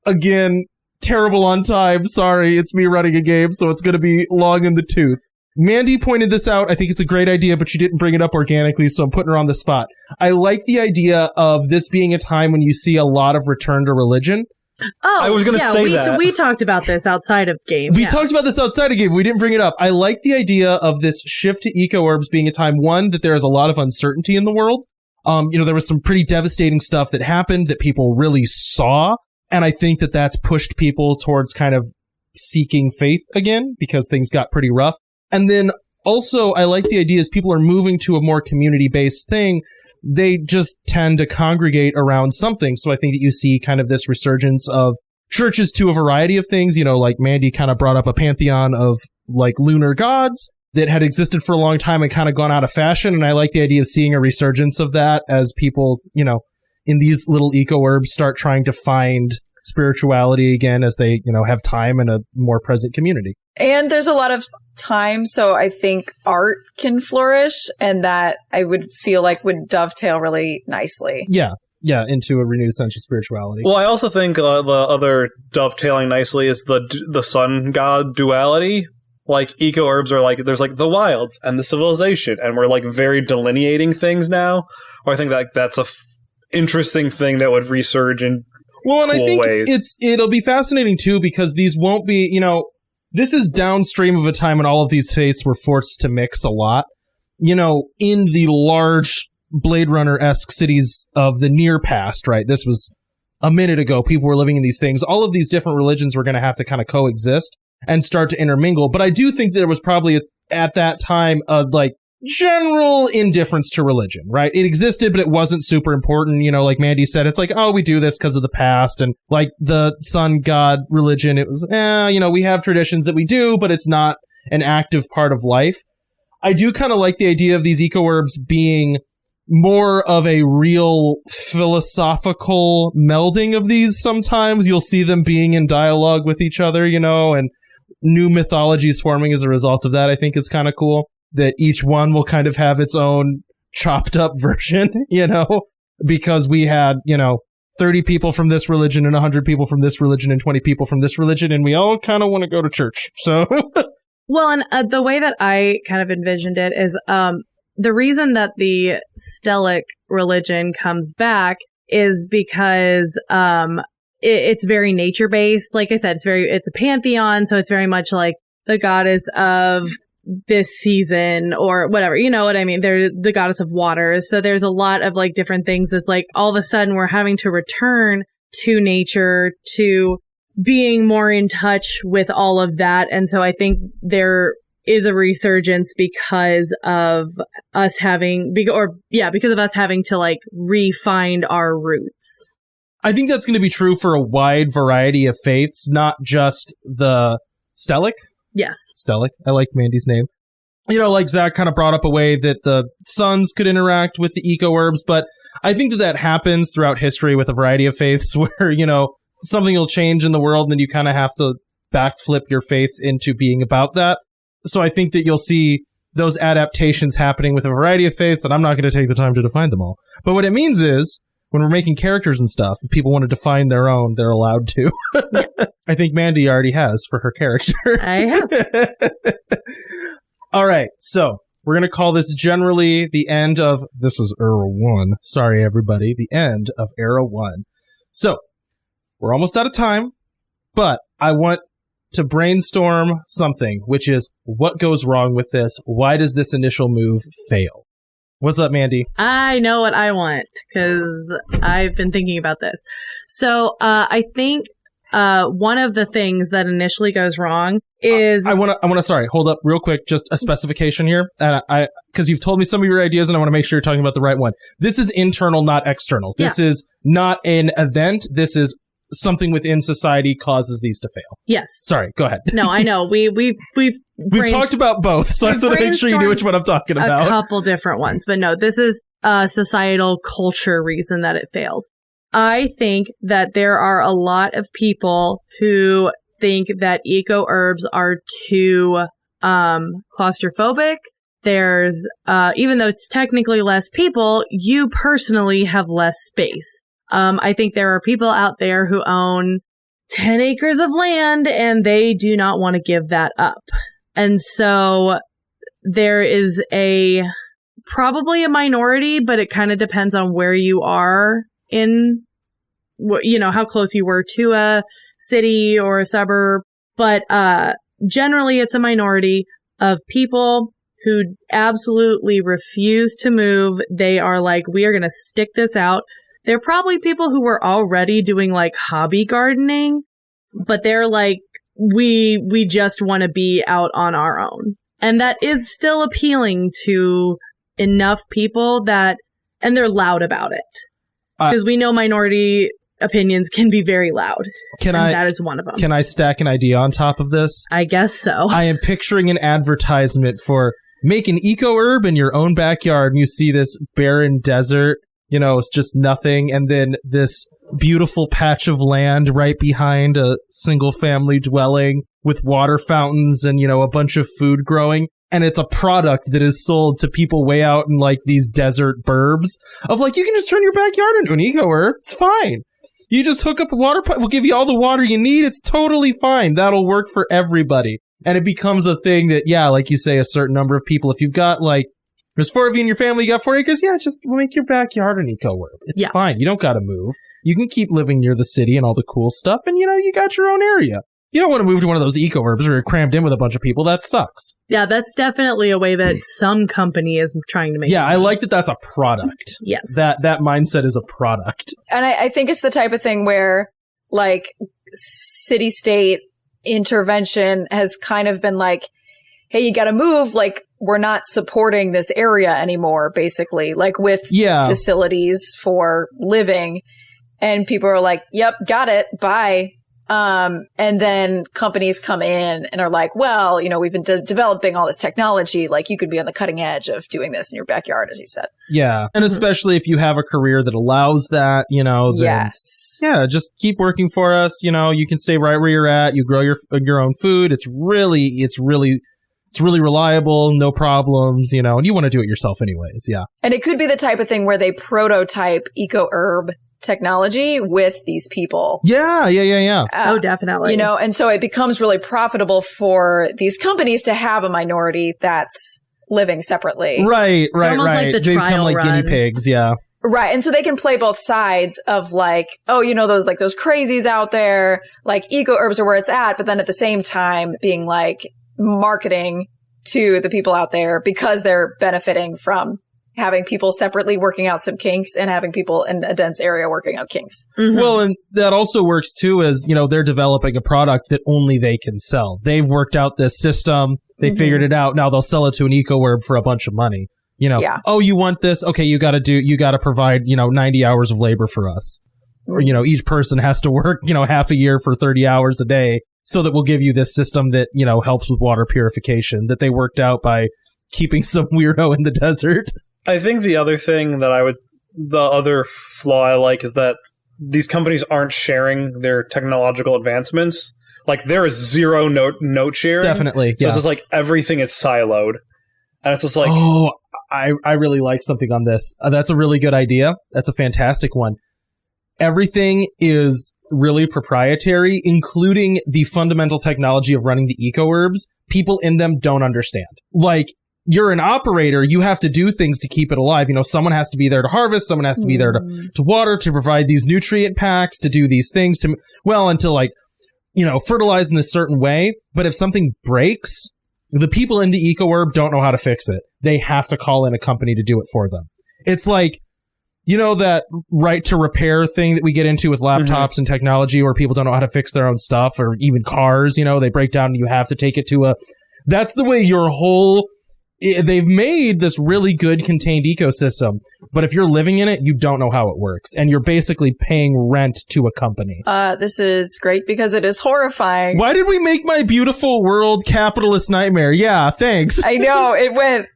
again, terrible on time. Sorry, it's me running a game, so it's going to be long in the tooth. Mandy pointed this out. I think it's a great idea, but she didn't bring it up organically, so I'm putting her on the spot. I like the idea of this being a time when you see a lot of return to religion. Oh, I was going to say that. We talked about this outside of game. We talked about this outside of game. We didn't bring it up. I like the idea of this shift to Eco Urbs being a time, one, that there is a lot of uncertainty in the world. There was some pretty devastating stuff that happened that people really saw. And I think that that's pushed people towards kind of seeking faith again because things got pretty rough. And then also, I like the idea as people are moving to a more community-based thing, they just tend to congregate around something. So I think that you see kind of this resurgence of churches to a variety of things. Like Mandy kind of brought up a pantheon of like lunar gods that had existed for a long time and kind of gone out of fashion. And I like the idea of seeing a resurgence of that as people, in these little Eco Urbs start trying to find spirituality again as they, have time and a more present community. And there's a lot of time, so I think art can flourish, and that I would feel like would dovetail really nicely. Yeah, into a renewed sense of spirituality. Well, I also think the other dovetailing nicely is the sun god duality. Like, Eco Urbs are like, there's like the wilds and the civilization, and we're like very delineating things now. Or I think that's a interesting thing that would resurge in well, and cool I think ways. It'll be fascinating too, because these won't be, this is downstream of a time when all of these faiths were forced to mix a lot. In the large Blade Runner-esque cities of the near past, right? This was a minute ago. People were living in these things. All of these different religions were going to have to kind of coexist and start to intermingle. But I do think there was probably at that time a general indifference to religion, right? It existed, but it wasn't super important. Like Mandy said, it's like, oh, we do this because of the past. And like the sun god religion, it was, we have traditions that we do, but it's not an active part of life. I do kind of like the idea of these Eco Urbs being more of a real philosophical melding of these. Sometimes you'll see them being in dialogue with each other, and new mythologies forming as a result of that. I think is kind of cool that each one will kind of have its own chopped up version, because we had, 30 people from this religion and 100 people from this religion and 20 people from this religion, and we all kind of want to go to church. So well, and the way that I kind of envisioned it is the reason that the Stelic religion comes back is because it's very nature based. Like I said, it's a pantheon, so it's very much like the goddess of this season or whatever. You know what I mean? They're the goddess of water. So there's a lot of like different things. It's like all of a sudden we're having to return to nature, to being more in touch with all of that. And so I think there is a resurgence because of us having to like re-find our roots. I think that's going to be true for a wide variety of faiths, not just the Stelic. Yes. Stelic. I like Mandy's name. Like Zach kind of brought up a way that the suns could interact with the Eco Urbs, but I think that happens throughout history with a variety of faiths where, something will change in the world and then you kind of have to backflip your faith into being about that. So I think that you'll see those adaptations happening with a variety of faiths, and I'm not going to take the time to define them all. But what it means is, when we're making characters and stuff, if people want to define their own, they're allowed to. I think Mandy already has for her character. I have. All right, so we're going to call this generally the end of... This is Era 1. Sorry, everybody. The end of Era 1. So, we're almost out of time, but I want to brainstorm something, which is what goes wrong with this? Why does this initial move fail? What's up, Mandy? I know what I want because I've been thinking about this. So I think one of the things that initially goes wrong is I want to sorry, hold up real quick, just a specification here. And because you've told me some of your ideas and I want to make sure you're talking about the right one. This is internal, not external. This is not an event. This is something within society causes these to fail. Yes. Sorry, go ahead. No, I know. We've talked about both, so I just want to make sure you knew which one I'm talking about. A couple different ones, but no, this is a societal culture reason that it fails. I think that there are a lot of people who think that Eco Urbs are too claustrophobic. There's even though it's technically less people, you personally have less space. I think there are people out there who own 10 acres of land and they do not want to give that up. And so there is probably a minority, but it kind of depends on where you are in, how close you were to a city or a suburb. But generally it's a minority of people who absolutely refuse to move. They are like, we are going to stick this out. They're probably people who were already doing like hobby gardening, but they're like, we just want to be out on our own. And that is still appealing to enough people and they're loud about it. Because we know minority opinions can be very loud. That is one of them. Can I stack an idea on top of this? I guess so. I am picturing an advertisement for make an eco herb in your own backyard, and you see this barren desert You know, it's just nothing. And then this beautiful patch of land right behind a single family dwelling with water fountains and, you know, a bunch of food growing. And it's a product that is sold to people way out in like these desert burbs of like, you can just turn your backyard into an eco herb. It's fine. You just hook up a water pipe. We'll give you all the water you need. It's totally fine. That'll work for everybody. And it becomes a thing that, yeah, like you say, a certain number of people, if you've got like, there's 4 of you in your family, you got 4 acres. Yeah, just make your backyard an eco herb. It's fine. You don't got to move. You can keep living near the city and all the cool stuff. And, you know, you got your own area. You don't want to move to one of those eco herbs where you're crammed in with a bunch of people. That sucks. Yeah, that's definitely a way that some company is trying to make. Yeah, I like that that's a product. Yes. That mindset is a product. And I think it's the type of thing where, like, city-state intervention has kind of been like, hey, you got to move. Like, we're not supporting this area anymore, basically, like with facilities for living. And people are like, yep, got it. Bye. And then companies come in and are like, well, you know, we've been developing all this technology. Like, you could be on the cutting edge of doing this in your backyard, as you said. Yeah. And especially if you have a career that allows that, you know, then, yes. Yeah, just keep working for us. You know, you can stay right where you're at. You grow your own food. It's really reliable, no problems, you know, and you want to do it yourself anyways. Yeah. And it could be the type of thing where they prototype eco herb technology with these people. Yeah. Oh, definitely. You know, and so it becomes really profitable for these companies to have a minority that's living separately. Right. Almost like the they become trial like run. guinea pigs. Yeah. Right. And so they can play both sides of like, oh, you know, those crazies out there, like eco herbs are where it's at. But then at the same time being like marketing to the people out there because they're benefiting from having people separately working out some kinks and having people in a dense area working out kinks. Mm-hmm. Well, and that also works too as, you know, they're developing a product that only they can sell. They've worked out this system. They figured it out. Now they'll sell it to an eco herb for a bunch of money. You know, oh, you want this? Okay, you got to provide, you know, 90 hours of labor for us. Or, you know, each person has to work, you know, half a year for 30 hours a day so that we'll give you this system that, you know, helps with water purification that they worked out by keeping some weirdo in the desert. I think the other thing that the other flaw I like is that these companies aren't sharing their technological advancements. Like, there is zero note sharing. Definitely, yeah. So it's just like everything is siloed. And it's just like... Oh, I really like something on this. That's a really good idea. That's a fantastic one. Everything is really proprietary, including the fundamental technology of running the eco herbs. People in them don't understand. Like, you're an operator, you have to do things to keep it alive. You know, someone has to be there to harvest, someone has to be there to water, to provide these nutrient packs, to do these things, to like, you know, fertilize in a certain way. But if something breaks, the people in the eco herb don't know how to fix it. They have to call in a company to do it for them. It's like, you know, that right to repair thing that we get into with laptops and technology where people don't know how to fix their own stuff, or even cars, you know, they break down and you have to take it to that's the way your whole... They've made this really good contained ecosystem, but if you're living in it, you don't know how it works, and you're basically paying rent to a company. This is great because it is horrifying. Why did we make my beautiful world capitalist nightmare? Yeah, thanks. I know, it went,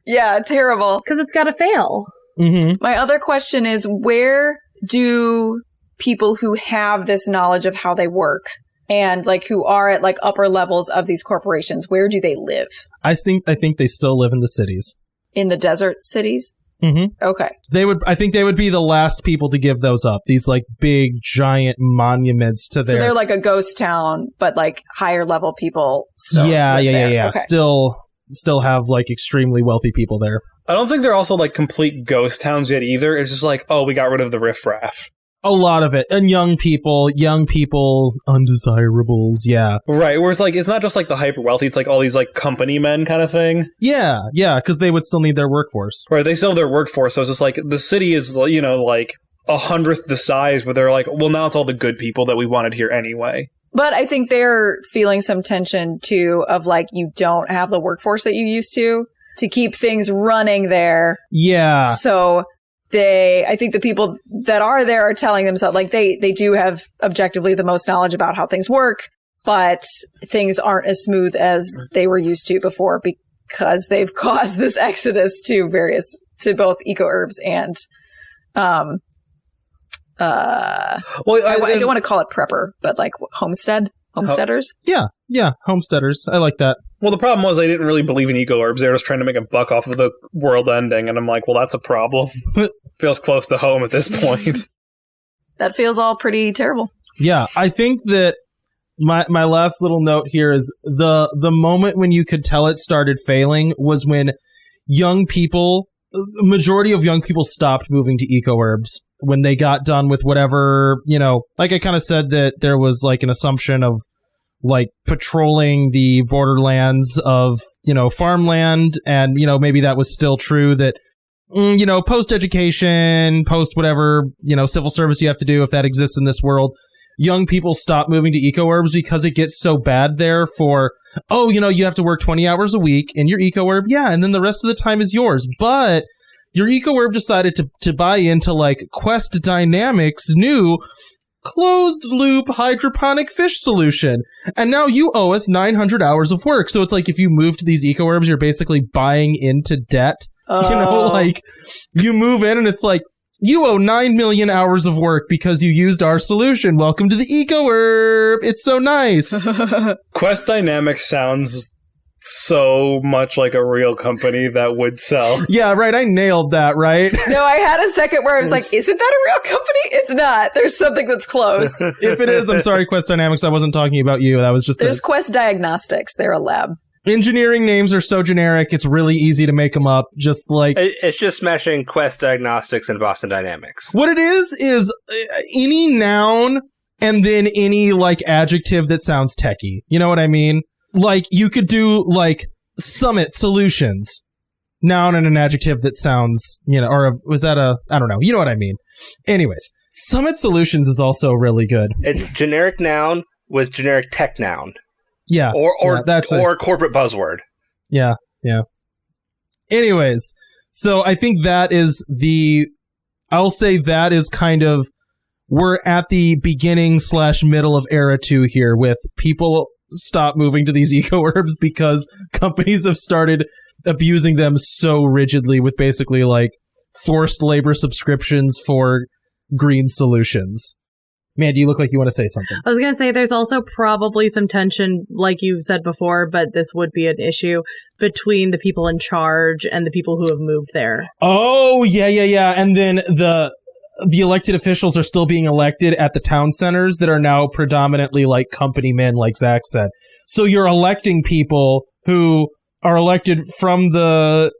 terrible. Because it's got to fail. Mm-hmm. My other question is, where do people who have this knowledge of how they work and like who are at like upper levels of these corporations, where do they live? I think they still live in the cities. In the desert cities? Mm-hmm. Okay. I think they would be the last people to give those up. These like big giant monuments to their... So they're like a ghost town, but like higher level people still Yeah. Okay. Still have like extremely wealthy people there. I don't think they're also like complete ghost towns yet either. It's just like, oh, we got rid of the riffraff. A lot of it. And young people, undesirables, yeah. Right, where it's like, it's not just like the hyper wealthy, it's like all these like company men kind of thing. Yeah, because they would still need their workforce. Right, they still have their workforce, so it's just like, the city is, you know, like 100th the size, where they're like, well, now it's all the good people that we wanted here anyway. But I think they're feeling some tension too of like, you don't have the workforce that you used to keep things running there. Yeah. So... I think the people that are there are telling themselves, like, they do have objectively the most knowledge about how things work, but things aren't as smooth as they were used to before because they've caused this exodus to both eco herbs and Well, I don't want to call it prepper, but like homesteaders. Yeah, homesteaders. I like that. Well, the problem was they didn't really believe in Eco Urbs. They were just trying to make a buck off of the world ending, and I'm like, well, that's a problem. Feels close to home at this point. That feels all pretty terrible. Yeah, I think that my last little note here is the moment when you could tell it started failing was when majority of young people stopped moving to Eco Urbs when they got done with whatever, like I kind of said that there was like an assumption of like patrolling the borderlands of, farmland. And, maybe that was still true that, post-education, post-whatever, civil service you have to do if that exists in this world, young people stop moving to Eco Urbs because it gets so bad there for, you have to work 20 hours a week in your Eco Urb. Yeah, and then the rest of the time is yours. But your Eco Urb decided to buy into like Quest Dynamics' new closed-loop hydroponic fish solution. And now you owe us 900 hours of work. So it's like if you move to these Eco Urbs, you're basically buying into debt. Like you move in and it's like, you owe 9 million hours of work because you used our solution. Welcome to the Eco Urb. It's so nice. Quest Dynamics sounds so much like a real company that would sell. Yeah, right. I nailed that, right? No, I had a second where I was like, isn't that a real company? It's not. There's something that's close. If it is, I'm sorry, Quest Dynamics. I wasn't talking about you. That was just There's Quest Diagnostics. They're a lab. Engineering names are so generic, it's really easy to make them up. Just like it's just smashing Quest Diagnostics and Boston Dynamics. What it is any noun and then any like adjective that sounds techie. You know what I mean? Like you could do like Summit Solutions, noun and an adjective that sounds, or was that I don't know. You know what I mean? Anyways, Summit Solutions is also really good. It's generic noun with generic tech noun. Yeah. Or corporate buzzword. Yeah. Anyways, so I think I'll say that is kind of, we're at the beginning / middle of era 2 here with people stop moving to these Eco Urbs because companies have started abusing them so rigidly with basically like forced labor subscriptions for green solutions. Man, you look like you want to say something. I was going to say there's also probably some tension, like you said before, but this would be an issue between the people in charge and the people who have moved there. Oh, yeah. And then the elected officials are still being elected at the town centers that are now predominantly like company men, like Zach said. So you're electing people who are elected from the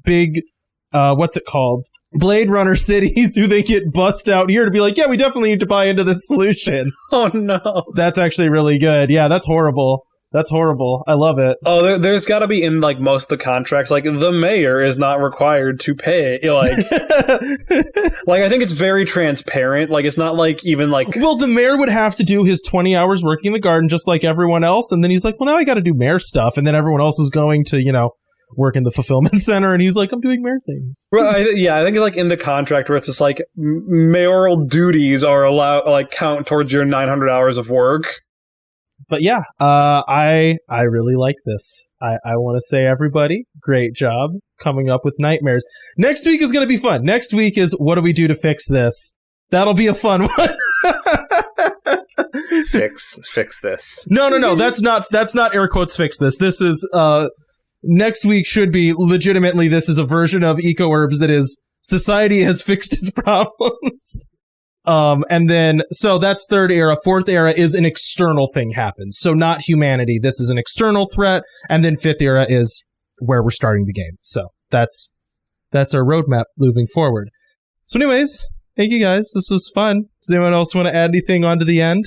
big, what's it called? Blade Runner cities who they get bussed out here to be like, yeah, we definitely need to buy into this solution. Oh, no. That's actually really good. Yeah, that's horrible. I love it. Oh, there's got to be in like most of the contracts, like the mayor is not required to pay. Like, I think it's very transparent. Like, it's not like even like. Well, the mayor would have to do his 20 hours working in the garden just like everyone else. And then he's like, well, now I got to do mayor stuff. And then everyone else is going to, work in the fulfillment center, and he's like, I'm doing mayor things. Right, I think like in the contract where it's just like mayoral duties are allowed, like count towards your 900 hours of work. But yeah, I really like this. I want to say, everybody, great job coming up with nightmares. Next week is going to be fun. Next week is what do we do to fix this? That'll be a fun one. Fix this. No. That's not air quotes fix this. This is next week should be legitimately, this is a version of Eco Urbs that is society has fixed its problems. And then, so that's third era. Fourth era is an external thing happens. So not humanity. This is an external threat. And then fifth era is where we're starting the game. So that's our roadmap moving forward. So anyways, thank you guys. This was fun. Does anyone else want to add anything onto the end?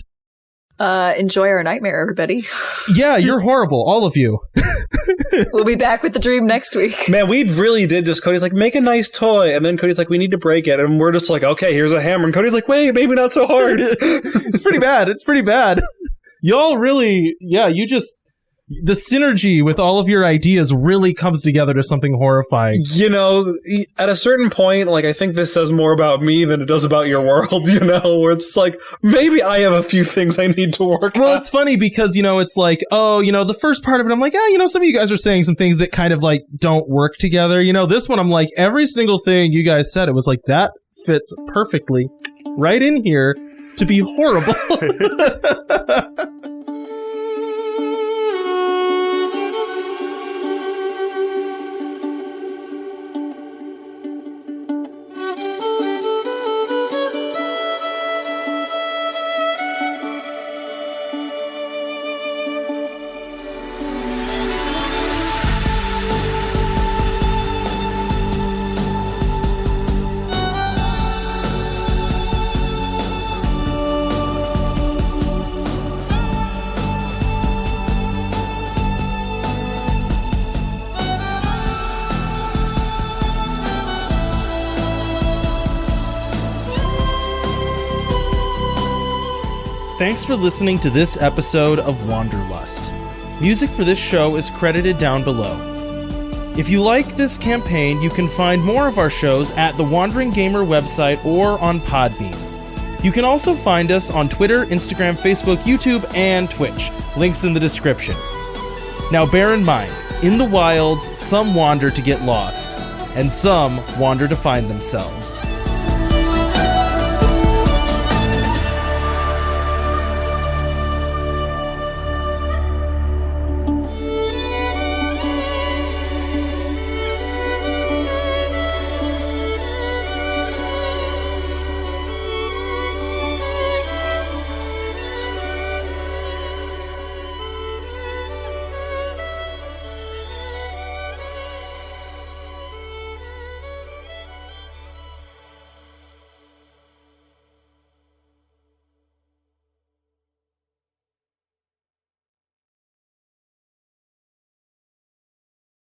Enjoy our nightmare, everybody. Yeah, you're horrible. All of you. We'll be back with the dream next week. Man, we really did just, Cody's like, make a nice toy. And then Cody's like, we need to break it. And we're just like, okay, here's a hammer. And Cody's like, wait, maybe not so hard. It's pretty bad. Y'all really, yeah, the synergy with all of your ideas really comes together to something horrifying. At a certain point, like, I think this says more about me than it does about your world, where it's like, maybe I have a few things I need to work on. Well, it's funny because, it's like, the first part of it, I'm like, some of you guys are saying some things that kind of like don't work together. This one, I'm like, every single thing you guys said, it was like, that fits perfectly right in here to be horrible. Thanks for listening to this episode of Wanderlust. Music for this show is credited down below. If you like this campaign, you can find more of our shows at the Wandering Gamer website or on Podbean. You can also find us on Twitter, Instagram, Facebook, YouTube, and Twitch. Links in the description. Now bear in mind, in the wilds, some wander to get lost, and some wander to find themselves.